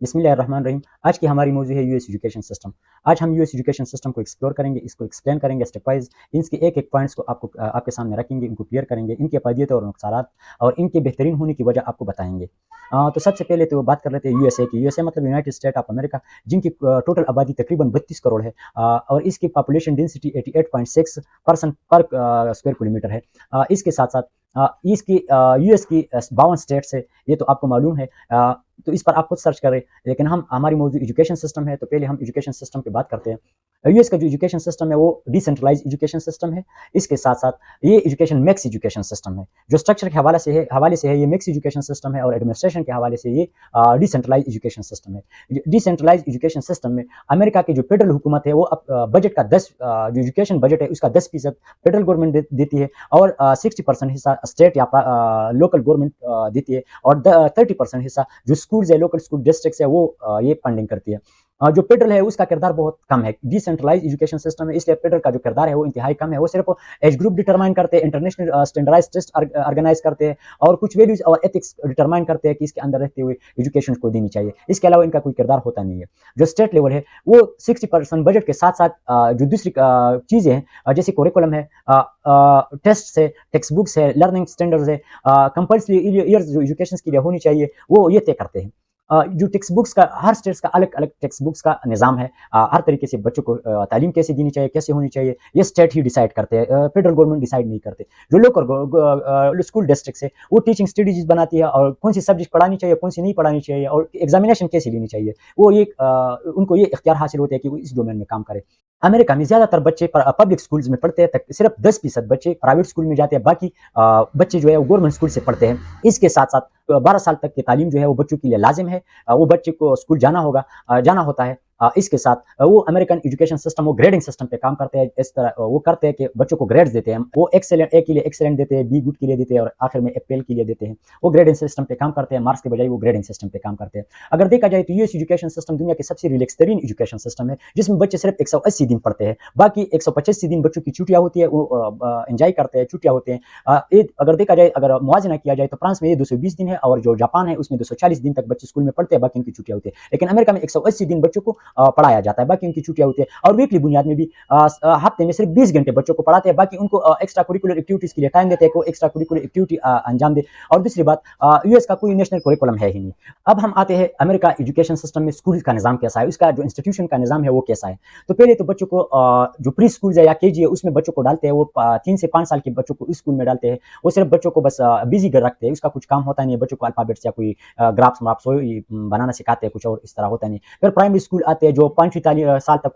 बिस्मिल्लाहिर्रहमानिर्रहीम। आज की हमारी मौजू है यूएस एजुकेशन सिस्टम। आज हम यूएस एजुकेशन सिस्टम को एक्सप्लोर करेंगे, इसको एक्सप्लेन करेंगे स्टेप वाइज। इसके एक-एक पॉइंट्स को आपके सामने रखेंगे, इनको क्लियर करेंगे, इनके फ़ायदे और नुकसानात और इनके बेहतरीन होने की वजह आपको बताएँगे। तो सबसे पहले तो बात कर लेते हैं यूएसए की। यूएसए मतलब यूनाइटेड स्टेट ऑफ अमेरिका, जिनकी टोटल आबादी तकरीबन 32 करोड़ है और इसकी पॉपुलेशन डेंसिटी 88.6 पर्सन पर स्क्वायर किलोमीटर है। इसके साथ-साथ इसकी यूएस की 52 स्टेट्स है, ये तो आपको मालूम है। तो इस पर आप खुद सर्च करें, लेकिन हमारी मौजू एजुकेशन सिस्टम है, तो पहले हम एजुकेशन सिस्टम की बात करते हैं। यूएस का जो एजुकेशन सिस्टम है वो डिसेंट्रलाइज्ड एजुकेशन सिस्टम है। इसके साथ-साथ ये एजुकेशन मिक्स एजुकेशन सिस्टम है। जो स्ट्रक्चर के हवाले से है ये मिक्स एजुकेशन सिस्टम है और एडमिनिस्ट्रेशन के हवाले से ये डिसेंट्रलाइज्ड एजुकेशन सिस्टम है। डिसेंट्रलाइज्ड एजुकेशन सिस्टम में अमेरिका की जो फेडरल हुकूमत है वो बजट का 10 जो एजुकेशन बजट है उसका 10% फेडरल गवर्नमेंट देती है और 60% हिस्सा स्टेट या लोकल गवर्नमेंट देती है और 30% हिस्सा जो स्कूल्स है, लोकल स्कूल डिस्ट्रिक्ट्स है वो ये फंडिंग करती है। जो फेडरल है उसका किरदार बहुत कम है। डिसेंट्रलाइज्ड एजुकेशन सिस्टम है, इसलिए फेडरल का जो किरदार है वो इंतहाई कम है। वो सिर्फ एज ग्रुप डिटरमाइन करते हैं, इंटरनेशनल स्टैंडर्डाइज्ड टेस्ट ऑर्गेनाइज करते हैं और कुछ वैल्यूज और एथिक्स डिटरमाइन करते हैं कि इसके अंदर रहते हुए एजुकेशन को देनी चाहिए। इसके अलावा इनका कोई किरदार होता नहीं है। जो स्टेट लेवल है वो 60% बजट के साथ साथ जो दूसरी चीजें हैं जैसे कोरिकुलम है, टेस्ट है, टेक्स्ट बुक्स है, लर्निंग स्टैंडर्ड्स है, कंपल्सरी ईयर्स जो एजुकेशन के लिए होनी चाहिए वो ये तय करते हैं। जो टेक्स्ट बुक्स का हर स्टेट्स का अलग-अलग टेक्स्ट बुक्स का निज़ाम है। हर तरीके से बच्चों को तालीम कैसे देनी चाहिए, कैसे होनी चाहिए, ये स्टेट ही डिसाइड करते हैं। फेडरल गवर्नमेंट डिसाइड नहीं करते। जो लोकल स्कूल डिस्ट्रिक्ट्स है, वो टीचिंग स्ट्रेटजीज बनाती है और कौन सी सब्जेक्ट पढ़ानी चाहिए, कौन सी नहीं पढ़ानी चाहिए और एग्जामिनेशन कैसे लेनी चाहिए। वो ये उनको ये इख्तियार हासिल होता है कि वो इस डोमेन में काम करें। अमेरिका में ज़्यादातर बच्चे पब्लिक स्कूल्स में पढ़ते हैं, तक सिर्फ 10% बच्चे प्राइवेट स्कूल में जाते हैं, बाकी बच्चे जो है वो गवर्नमेंट स्कूल से पढ़ते हैं। इसके साथ-साथ 12 साल तक की तालीम जो है वो बच्चों के लिए लाजिम है। वो बच्चे को स्कूल जाना होता है। इसके साथ वो अमेरिकन एजुकेशन सिस्टम वो ग्रेडिंग सिस्टम पे काम करते हैं। इस तरह वो करते हैं कि बच्चों को ग्रेड्स देते हैं। वो एक्सेलेंट ए के लिए एक्सेलेंट देते हैं, बी गुड के लिए देते हैं और आखिर में एफएल के लिए देते हैं। वो ग्रेडिंग सिस्टम पे काम करते हैं, मार्क्स के बजाय वो ग्रेडिंग सिस्टम पे काम करते हैं। अगर देखा जाए तो यूएस एजुकेशन सिस्टम दुनिया की सबसे रिलैक्स तरीन एजुकेशन सिस्टम है, जिसमें बच्चे सिर्फ 180 दिन पढ़ते हैं। बाकी 185 दिन बच्चों की छुट्टियां होती है, वो एंजॉय करते हैं, छुट्टियां होते हैं। अगर देखा जाए, अगर मुआवजा किया जाए तो फ्रांस में ये 220 दिन है और जो जापान है उसमें 240 दिन तक बच्चे स्कूल में पढ़ते हैं, बाकी उनकी छुट्टियां होती है। लेकिन अमेरिका में 180 दिन बच्चों को पढ़ाया जाता है, बाकी उनकी छुट्टियां होती है और वीकली बुनियाद में भी हफ्ते में सिर्फ 20 घंटे बच्चों को पढ़ाते हैं, बाकी उनको एक्स्ट्रा करिकुलर एक्टिविटीज के लिए टाइम देते हैं, को एक्स्ट्रा करिकुलर एक्टिविटी अंजाम दे। और दूसरी बात, यूएस का कोई नेशनल करिकुलम है ही नहीं। अब हम आते हैं अमेरिका एजुकेशन सिस्टम में स्कूल का निज़ाम कैसा है, उसका जो इंस्टीट्यूशन का निज़ाम है वो कैसा है। तो पहले तो बच्चों को जो प्री स्कूल है या केजी है उसमें बच्चों को डालते हैं, वो 3 से 5 साल के बच्चों को इस स्कूल में डालते हैं। वो सिर्फ बच्चों को बस बिजी कर रखते हैं, उसका कुछ काम होता नहीं है। बच्चों को अल्फाबेट्स या कोई ग्राफ्स माप्स बनाना सिखाते हैं, कुछ और इस तरह होता नहीं। फिर प्राइमरी स्कूल आते हैं जो 5वीं साल तक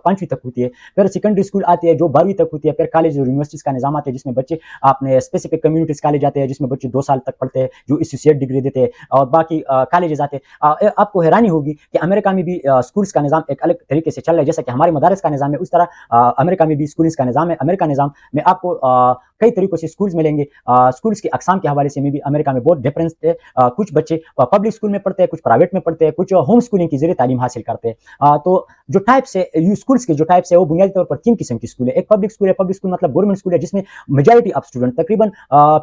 5वीं तक होती है। फिर सेकेंडरी स्कूल आती है जो 12वीं तक होती है। फिर कॉलेज और यूनिवर्सिटीज का निजाम आता है जिसमें बच्चे अपने स्पेसिफिक कम्युनिटीज कॉलेज आते हैं, जिसमें बच्चे 2 साल तक पढ़ते हैं, जो एसोसिएट डिग्री देते हैं और बाकी कॉलेजेस आते हैं। आपको हैरानी होगी कि अमेरिका में भी स्कूल्स का निजाम एक अलग तरीके से चल रहा है। जैसा कि हमारे मदारस का निजाम है उस तरह अमेरिका में भी स्कूल्स का निजाम है। अमेरिका निजाम में आपको कई तरीकों से स्कूल्स मिलेंगे। स्कूल्स के अकसाम के हवाले से भी अमेरिका में बहुत डिफरेंस है। कुछ बच्चे पब्लिक स्कूल में पढ़ते हैं, कुछ प्राइवेट में पढ़ते हैं, कुछ होम स्कूलिंग की जरिए तालीम हासिल करते हैं। तो जो टाइप्स है स्कूल्स के, जो टाइप्स है वो बुनियादी तौर पर 3 किस्म की स्कूल है। एक पब्लिक स्कूल है, पब्लिक स्कूल मतलब गवर्नमेंट स्कूल है, जिसमें मेजॉरिटी ऑफ स्टूडेंट तकरीबन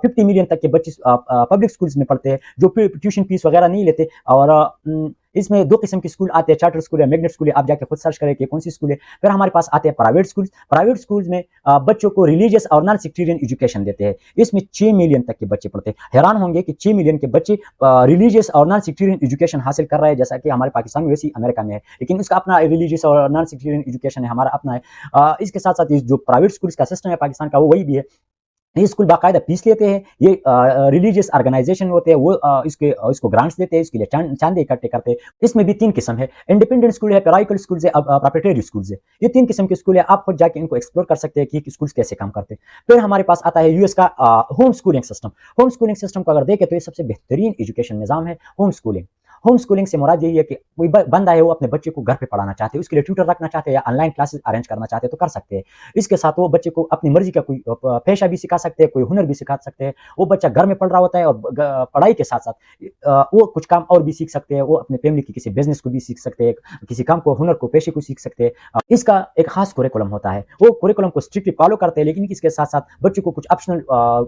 50 मिलियन तक के बच्चे पब्लिक स्कूल्स में पढ़ते हैं, जो ट्यूशन फीस वगैरह नहीं लेते। और इसमें 2 किस्म के स्कूल आते हैं, चार्टर स्कूल या मैग्नेट स्कूल है। आप जाके खुद सर्च करें कि कौन सी स्कूल है। फिर हमारे पास आते हैं प्राइवेट स्कूल्स। प्राइवेट स्कूल्स में बच्चों को रिलीजियस और नॉन सेक्टेरियन एजुकेशन देते हैं। इसमें 6 मिलियन तक के बच्चे पढ़ते हैं। हैरान होंगे कि 6 मिलियन के बच्चे रिलीजियस और नॉन सेक्टेरियन एजुकेशन हासिल कर रहे हैं, जैसा कि हमारे पाकिस्तान में वैसे ही अमेरिका में है, लेकिन उसका अपना रिलीजियस और नॉन सेक्टेरियन एजुकेशन है, हमारा अपना है। इसके साथ साथ जो प्राइवेट स्कूल्स का सिस्टम है पाकिस्तान का वो वही भी है। ये स्कूल बाकायदा फीस लेते हैं। ये रिलीजियस ऑर्गेनाइजेशन होते हैं, वो इसको ग्रांट्स देते हैं, इसके लिए चांदे इकट्ठे करते हैं। इसमें भी 3 किस्म है, इंडिपेंडेंट स्कूल है, पैराइकल स्कूल्स है, प्रोप्राइटरी स्कूल्स है। ये 3 किस्म के स्कूल है। आप खुद जाके इनको एक्सप्लोर कर सकते हैं कि स्कूल्स कैसे काम करते हैं। फिर हमारे पास आता है यूएस का home schooling system. Home schooling system को अगर देखें तो ये सबसे बेहतरीन एजुकेशन निज़ाम है होम स्कूलिंग। होम स्कूलिंग से मुराद यही है कि कोई बंदा है वो अपने बच्चे को घर पे पढ़ाना चाहते हैं, उसके लिए ट्यूटर रखना चाहते हैं या ऑनलाइन क्लासेस अरेंज करना चाहते हैं तो कर सकते हैं। इसके साथ वो बच्चे को अपनी मर्जी का कोई पेशा भी सिखा सकते हैं, कोई हुनर भी सिखा सकते हैं। वो बच्चा घर में पढ़ रहा होता है और पढ़ाई के साथ साथ वो कुछ काम और भी सीख सकते हैं। वो अपने फैमिली की किसी बिजनेस को भी सीख सकते हैं, किसी काम को, हुनर को, पेशे को सीख सकते हैं। इसका एक खास कुरिकुलम होता है, वो कुरिकुलम को स्ट्रिक्टली फॉलो करते हैं, लेकिन इसके साथ साथ बच्चों को कुछ ऑप्शनल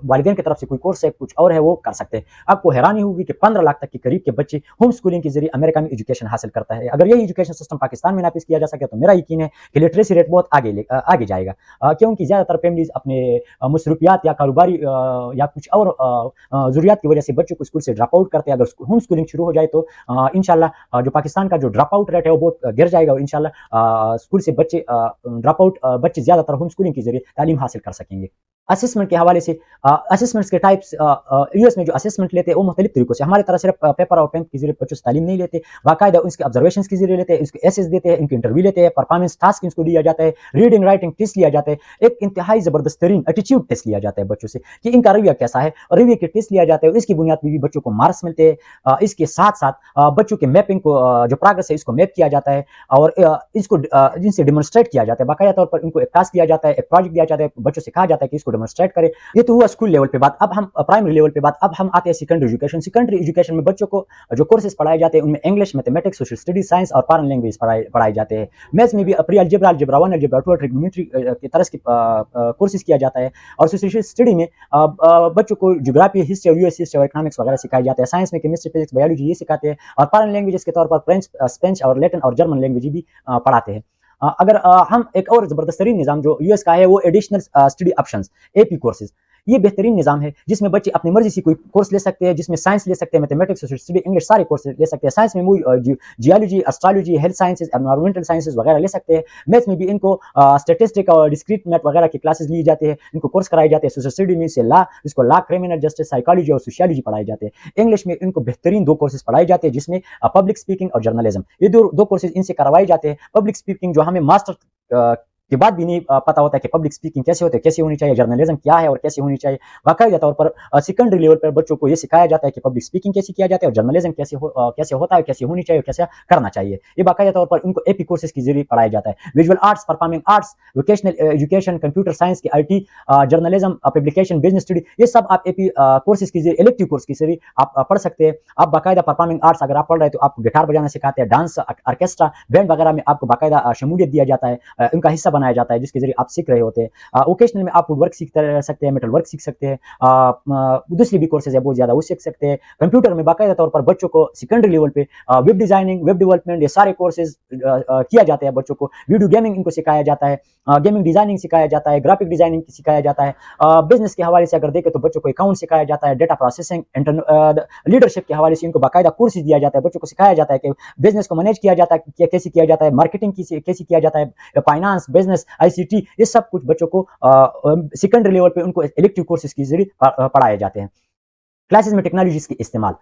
वालिदैन की तरफ से कोई कोर्स है, कुछ और है, वो कर सकते हैं। आपको हैरानी होगी कि 15 लाख तक के करीब के बच्चे होम स्कूलिंग के जरिए अमेरिका में एजुकेशन हासिल करता है। अगर यही एजुकेशन सिस्टम पाकिस्तान में नाफिज किया जा सके तो मेरा यकीन है कि लिटरेसी रेट बहुत आगे जाएगा, क्योंकि ज़्यादातर फैमिलीज अपने मसरूफियात या कारोबारी या कुछ और ज़रूरियात की वजह से बच्चों को स्कूल से ड्रॉप आउट करते हैं। अगर होम स्कूलिंग शुरू हो जाए तो इंशाल्लाह जो पाकिस्तान का जो ड्रॉप आउट रेट है वो बहुत गिर जाएगा और इंशाल्लाह स्कूल से बच्चे ड्रॉप आउट बच्चे ज़्यादातर होम स्कूलिंग के जरिए तालीम हासिल कर सकेंगे। असेसमेंट के हवाले से असेसमेंट्स के टाइप्स यूएस में जो असेसमेंट लेते हैं वो मुख्तलिफ तरीकों से, हमारी तरह सिर्फ पेपर और पेन के जरिए बच्चों से तालीम नहीं लेते, बाकायदा उसके ऑब्जर्वेशन के जरिए लेते हैं, उसके एसेस देते हैं, इनके इंटरव्यू लेते हैं, परफॉर्मेंस टास्क इनको दिया जाता है, रीडिंग राइटिंग टेस्ट लिया जाता है, एक इंतहाई ज़बरदस्त तरीन एटीट्यूड टेस्ट लिया जाता है बच्चों से कि इनका रवैया कैसा है, और रवैये के टेस्ट लिया जाता है और इसकी बुनियाद पर भी बच्चों को मार्क्स मिलते हैं। इसके साथ साथ बच्चों के मैपिंग को जो प्रोग्रेस है इसको मैप किया जाता है और इसको जिनसे डेमोन्स्ट्रेट किया जाता है, बाकायदा तौर पर इनको एक टास्क दिया जाता है, एक प्रोजेक्ट दिया जाता है, बच्चों से कहा जाता है कि इसको डेमोन्स्ट्रेट करें। ये तो हुआ स्कूल लेवल पे बात। अब हम प्राइमरी लेवल पे बात, अब हम आते हैं सेकेंडरी एजुकेशन। सेकेंडरी एजुकेशन में बच्चों को जो कोर्सेज पढ़ाए जाते हैं उनमें English, mathematics, social study, science और फॉरेन लैंग्वेज पढ़ाए जाते हैं। मैथ्स में भी प्री अलजेब्रा, अलजेब्रा 1, अलजेब्रा 2 और ट्रिग्नोमेट्री की तरह के कोर्सेज किया जाता है। और सोशल स्टडी में बच्चों को ज्योग्राफी, हिस्ट्री और यूएस हिस्ट्री और इकोनॉमिक्स वगैरह सिखाए जाते हैं। साइंस में केमिस्ट्री, फिजिक्स, बायोलॉजी ये सिखाते हैं और फॉरेन लैंग्वेजेस के तौर पर फ्रेंच, स्पेनिश और लैटिन और जर्मन लैंग्वेज भी पढ़ाते हैं। अगर हम एक और ज़बरदस्त तरीन निज़ाम जो यूएस का है वो additional study options, AP courses. ये बेहतरीन निज़ाम है जिसमें बच्चे अपनी मर्जी से कोई कोर्स ले सकते हैं, जिसमें साइंस ले सकते हैं, मैथमेटिक्स, सोशल स्टडी, इंग्लिश सारे कोर्स ले सकते हैं। साइंस में geology, astrology, health sciences, environmental sciences वगैरह ले सकते हैं। मैथ्स में भी इनको स्टैटिस्टिक और डिस्क्रीट मैथ वगैरह की क्लासेस ली जाती है, इनको कोर्स कराए जाते हैं। सोशल स्टडी में से इसको लॉ, क्रिमिनल जस्टिस, साइकोलॉजी और सोशियोलॉजी पढ़ाए जाते हैं। इंग्लिश में इनको बेहतरीन 2 कोर्सेज पढ़ाए जाते हैं जिसमें पब्लिक स्पीकिंग और जर्नलिज्म, ये दो कोर्सेज इनसे करवाए जाते हैं। पब्लिक स्पीकिंग जो हमें मास्टर के बाद भी नहीं पता होता है कि पब्लिक स्पीकिंग कैसे होते हैं, कैसे होनी चाहिए, जर्नलिज्म क्या है और कैसे होनी चाहिए। बाकायदा तौर पर सेकेंडरी लेवल पर बच्चों को ये सिखाया जाता है कि पब्लिक स्पीकिंग कैसे किया जाता है और जर्नलिज्म कैसे होता है, कैसे होनी चाहिए और कैसे करना चाहिए। ये बाकायदा तौर पर उनको एपी कोर्सेज के जरिए पढ़ाया जाता है। Visual arts, performing arts, vocational education, computer science की IT, journalism, publication, business study, ये सब आप एपी कोर्सेज के जरिए, इलेक्टिव कोर्स के जरिए आप पढ़ सकते हैं। आप बाकायदा परफॉर्मिंग आर्ट्स अगर आप पढ़ रहे हैं तो आपको गिटार बजाना सिखाते हैं, डांस, ऑर्केस्ट्रा, बैंड वगैरह में आपको बाकायदा शमूलियत दिया जाता है, उनका हिस्सा बनाया जाता है जिसके जरिए आप सीख रहे होते हैं। वोकेशनल में आप वुड वर्क सीख सकते हैं, मेटल वर्क सीख सकते हैं, दूसरी भी कोर्सेज है बहुत ज़्यादा वो सीख सकते हैं। कंप्यूटर में बाकायदा तौर पर बच्चों को सेकेंडरी लेवल पे वेब डिज़ाइनिंग, वेब डेवलपमेंट, ये सारे कोर्सेज किया जाते हैं बच्चों को। वीडियो गेमिंग इनको सिखाया जाता है, गेमिंग डिज़ाइनिंग सिखाया जाता है, ग्राफिक डिज़ाइनिंग सिखाया जाता है। बिजनेस के हवाले से अगर देखें तो बच्चों को अकाउंट सिखाया जाता है, डेटा प्रोसेसिंग, लीडरशिप के हवाले से इनको बाकायदा कोर्सेज दिया जाता है। बच्चों को सिखाया जाता है कि बिजनेस को मैनेज किया जाता है, कैसे किया जाता है, मार्केटिंग कैसे किया जाता है, फाइनेंस, बिजनेस, आईसीटी, ये सब कुछ बच्चों को सेकेंडरी लेवल पे उनको इलेक्टिव कोर्सेज के जरिए पढ़ाए जाते हैं। क्लासेस में टेक्नोलॉजीज के इस्तेमाल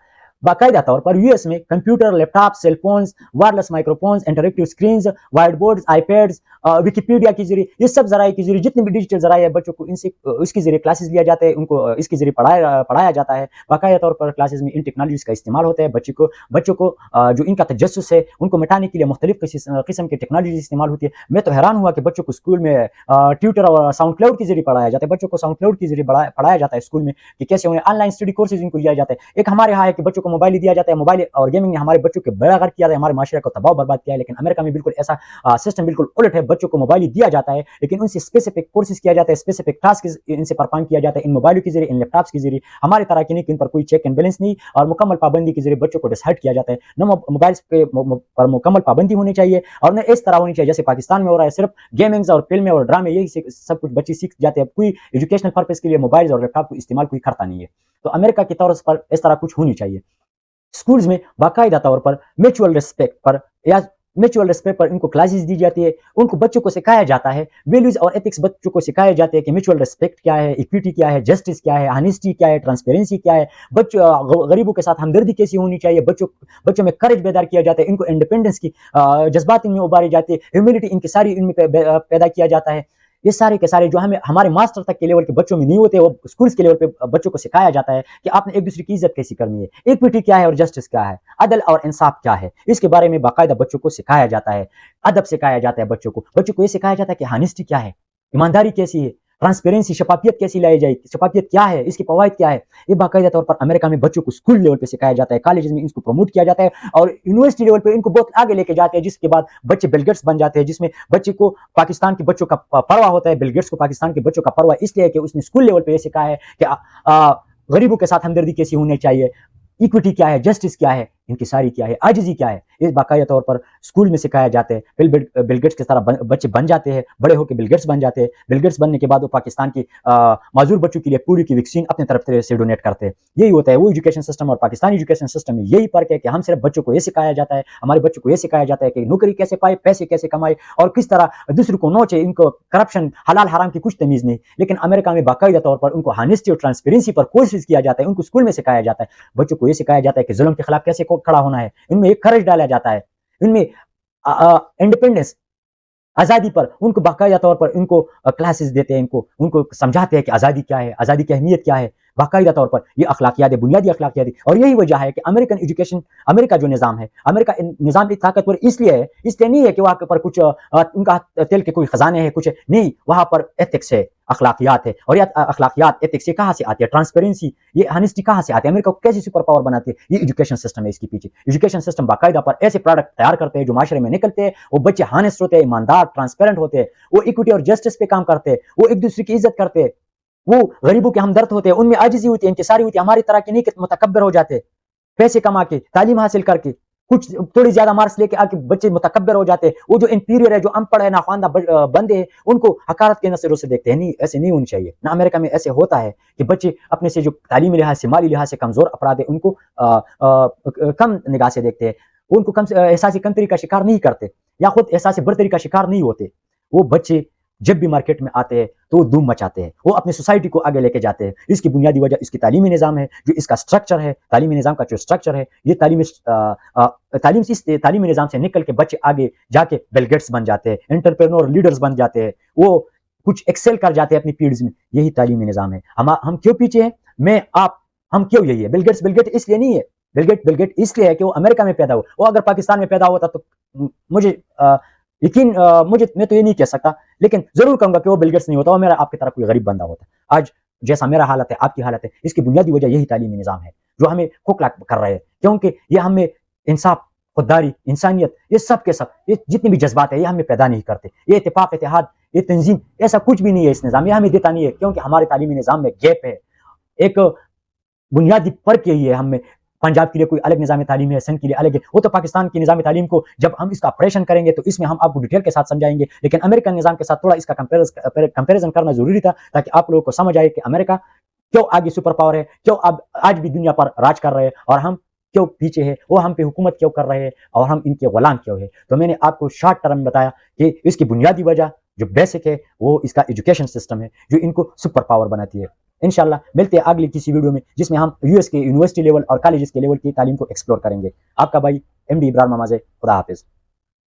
बाकायदा तौर पर यूएस में computer, laptop, cellphones, wireless microphones, interactive screens, white boards, iPads, Wikipedia के जरिए, ये सब जराये के जरिए, जितने भी डिजिटल जराये है बच्चों को इनसे इसके जरिए क्लासेस लिया जाता है, उनको इसके जरिए पढ़ाया जाता है। बाकायदा तौर पर क्लासेस में इन टेक्नोलॉजीज का इस्तेमाल होता है। बच्चों को जो इनका तजस्सुस है उनको मिटाने के लिए मुख्तलिफ किस्म की टेक्नोलॉजी इस्तेमाल होती है। मैं तो हैरान हुआ कि बच्चों को स्कूल में ट्यूटर और साउंड क्लाउड के जरिए पढ़ाया जाता है। बच्चों को साउंड क्लाउड के जरिए पढ़ाया जाता है स्कूल में कि कैसे उन्हें ऑनलाइन स्टडी कोर्सेज इनको लिया जाता है। एक हमारे यहाँ है कि बच्चों को मोबाइल दिया जाता है, मोबाइल और गेमिंग ने हमारे बच्चों के बेड़ा किया है, हमारे माशरे को तबाह बर्बाद किया है। लेकिन अमेरिका में बिल्कुल ऐसा सिस्टम बिल्कुल उलट है, बच्चों को मोबाइल दिया जाता है लेकिन उनसे स्पेसिफिक कोर्सेज किया जाता है, स्पेसिफिक टास्क इनसे परफॉर्म किया जाता है इन मोबाइलों के जरिए, इन लैपटॉप्स के जरिए। हमारी तरह की नहीं कि इन पर कोई चेक एंड बैलेंस नहीं और मुकम्मल पाबंदी के जरिए बच्चों को डिसाइड किया जाता है। न मोबाइल्स पर मुकम्मल पाबंदी होनी चाहिए और न इस तरह होनी चाहिए जैसे पाकिस्तान में हो रहा है, सिर्फ गेमिंग्स और फिल्में और ड्रामे यही सब कुछ बच्चे सीख जाते हैं। कोई एजुकेशनल पर्पस के लिए मोबाइल और लैपटॉप को इस्तेमाल कोई करता नहीं है। तो अमेरिका की तौर पर इस तरह कुछ होनी चाहिए। स्कूल्स में बाकायदा तौर पर म्यूचुअल रिस्पेक्ट पर इनको क्लासेस दी जाती है। उनको बच्चों को सिखाया जाता है, वैल्यूज और एथिक्स बच्चों को सिखाए जाते हैं कि म्यूचुअल रिस्पेक्ट क्या है, इक्विटी क्या है, जस्टिस क्या है, ऑनेस्टी क्या है, ट्रांसपेरेंसी क्या है, बच्चों गरीबों के साथ हमदर्दी कैसी होनी चाहिए, बच्चों में करेज बेदार किया जाता है, इनको इंडिपेंडेंस की जज्बात इनमें उबारी जाती है, ह्यूमिलिटी इनकी सारी इनमें पैदा किया जाता है। ये सारे के सारे जो हमारे मास्टर तक के लेवल के बच्चों में नहीं होते, वो स्कूल्स के लेवल पे बच्चों को सिखाया जाता है कि आपने एक दूसरे की इज्जत कैसी करनी है, इक्विटी क्या है और जस्टिस क्या है, अदल और इंसाफ क्या है, इसके बारे में बाकायदा बच्चों को सिखाया जाता है। अदब सिखाया जाता है बच्चों को ये सिखाया जाता है कि हानिस्टी क्या है, ईमानदारी कैसी है, ट्रांसपेरेंसी, शफाफियत कैसी लाई जाए, शफाफियत क्या है, इसकी फवायद क्या है। ये बाकायदा तौर पर अमेरिका में बच्चों को स्कूल लेवल पे सिखाया जाता है, कॉलेज में इसको प्रमोट किया जाता है और यूनिवर्सिटी लेवल पे इनको बहुत आगे लेके जाते हैं, जिसके बाद बच्चे बिल गेट्स बन जाते हैं, जिसमें बच्चे को पाकिस्तान के बच्चों का परवाह होता है। बिल गेट्स को पाकिस्तान के बच्चों का परवाह इसलिए कि उसने स्कूल लेवल पे ये सिखाया है कि गरीबों के साथ हमदर्दी कैसी होनी चाहिए, इक्विटी क्या है, जस्टिस क्या है, इनकी सारी क्या है, आजिज़ी क्या है, ये बाकायदा तौर पर स्कूल में सिखाया जाता है। फिर बिल गेट्स की तरह बच्चे बन जाते हैं, बड़े होकर बिल गेट्स बन जाते हैं। बिल गेट्स बनने के बाद वो पाकिस्तान की माजूर बच्चों के लिए पूरी की वैक्सीन अपनी तरफ से डोनेट करते हैं। यही होता है वो एजुकेशन सिस्टम और पाकिस्तानी एजुकेशन सिस्टम में यही फ़र्क है कि हम सिर्फ बच्चों को ये सिखाया जाता है, हमारे बच्चों को ये सिखाया जाता है कि नौकरी कैसे पाए, पैसे कैसे कमाए और किस तरह दूसरों को नोचे, इनको करप्शन, हलाल हराम की कुछ तमीज़ नहीं। लेकिन अमेरिका में बाकायदा तौर पर उनको हॉनेस्टी और ट्रांसपेरेंसी पर कोशिश किया जाता है, उनको स्कूल में सिखाया जाता है। बच्चों को ये सिखाया जाता है कि जुल्म के खिलाफ कैसे खड़ा होना है, इनमें एक करेज डाला जाता है, इनमें इंडिपेंडेंस, आज़ादी पर उनको बाकायदा तौर पर उनको क्लासेस देते हैं, उनको समझाते हैं कि आज़ादी क्या है, आज़ादी की अहमियत क्या है। बाकायदा तौर पर ये अखलाकियात है, बुनियादी अखलाकियात है। और यही वजह है कि अमेरिकन एजुकेशन, अमेरिका जो निज़ाम है, अमेरिका निज़ाम इतना ताकतवर इसलिए है, इसलिए नहीं है कि वहाँ पर कुछ उनका तेल के कोई खजाने हैं, कुछ नहीं, वहाँ पर एथिक्स है, अखलाकियात है। और ये अखलाकियात, एथिक्स ये कहाँ से आती है, ट्रांसपेरेंसी, ये हॉनेस्टी कहाँ से आती है, अमेरिका को कैसे सुपर पावर बनाती है, ये एजुकेशन सिस्टम है इसके पीछे। एजुकेशन सिस्टम बाकायदा पर ऐसे प्रोडक्ट तैयार करते हैं जो माशरे में निकलते हैं, वो बच्चे हॉनेस्ट होते हैं, ईमानदार, ट्रांसपेरेंट होते हैं, वो इक्विटी और जस्टिस पे काम करते हैं, वो एक दूसरे की इज्जत करते हैं, वो गरीबों के हमदर्द होते हैं, उनमें आजिज़ी होती है, इंकिसारी होती है, हमारी तरह की नहीं कि मुतकब्बिर हो जाते, पैसे कमा के, तालीम हासिल करके, कुछ थोड़ी ज्यादा मार्क्स लेके आके बच्चे मुतकब्बिर हो जाते हैं। वो जो इंफीरियर है, जो अनपढ़ है, नाख्वानदा बंदे हैं, उनको हकारत के नजरों से देखते हैं। नहीं, ऐसे नहीं होनी चाहिए ना। अमेरिका में ऐसे होता है कि बच्चे अपने से जो तालीमी लिहाज से, माली लिहाज से कमजोर अफराद है, उनको कम निगाह से देखते हैं, उनको कम एहसासी कमतरी का शिकार नहीं करते या खुद एहसासी बर्तरी का शिकार नहीं होते। वो बच्चे जब भी मार्केट में आते हैं तो वो धूम मचाते हैं, वो अपनी सोसाइटी को आगे लेके जाते हैं। इसकी बुनियादी वजह इसकी तालीमी निज़ाम है, जो इसका स्ट्रक्चर है, तालीमी निज़ाम का जो स्ट्रक्चर है, ये इस तालीमी निज़ाम से निकल के बच्चे आगे जाके बिल गेट्स बन जाते हैं, एंटरप्रेन्योर लीडर्स बन जाते हैं, वो कुछ एक्सेल कर जाते हैं अपनी फील्ड्स में। यही तालीमी निज़ाम है। हम क्यों पीछे हैं, मैं आप, हम क्यों यही है। बिल गेट्स इसलिए नहीं है, बिल गेट इसलिए है कि वो अमेरिका में पैदा हुआ। वो अगर पाकिस्तान में पैदा होता तो मुझे यकीन, मैं तो ये नहीं कह सकता, लेकिन जरूर कहूंगा कि वो बिल गेट्स नहीं होता, वो मेरा आपकी तरह कोई गरीब बंदा होता। आज जैसा मेरा हालत है, आपकी हालत है, इसकी बुनियादी वजह यही तालीमी निज़ाम है जो हमें खोखला कर रहे हैं, क्योंकि ये हमें इंसाफ, खुददारी, इंसानियत, ये सब के सब, ये जितने भी जज्बात है, ये हमें पैदा नहीं करते। ये इत्तेफाक, इत्तेहाद, ये तंजीम, ऐसा कुछ भी नहीं है इस निज़ाम, ये हमें देता नहीं है, क्योंकि हमारे तालीमी निज़ाम में गैप है। एक बुनियादी फर्क यही है हमें। पंजाब के लिए कोई अलग निज़ाम तालीम है, सिंध के लिए अलग है। वो तो पाकिस्तान की निज़ाम तालीम को जब हम इसका ऑपरेशन करेंगे तो इसमें हम आपको डिटेल के साथ समझाएंगे, लेकिन अमेरिकन निज़ाम के साथ थोड़ा इसका कंपेरिजन करना जरूरी था, ताकि आप लोगों को समझ आए कि अमेरिका क्यों आगे सुपर पावर है, क्यों अब आज भी दुनिया पर राज कर रहे हैं, और हम क्यों पीछे है, वो हम पे हुकूमत क्यों कर रहे हैं, और हम इनके गुलाम क्यों है। तो मैंने आपको शॉर्ट टर्म में बताया कि इसकी बुनियादी वजह जो बेसिक है वो इसका एजुकेशन सिस्टम है, जो इनको सुपर पावर बनाती है। इंशाल्लाह मिलते हैं अगली किसी वीडियो में, जिसमें हम यूएस के यूनिवर्सिटी लेवल और कॉलेजेस के लेवल की तालीम को एक्सप्लोर करेंगे। आपका भाई MD इब्रार ममाज़े, खुदा हाफिज़।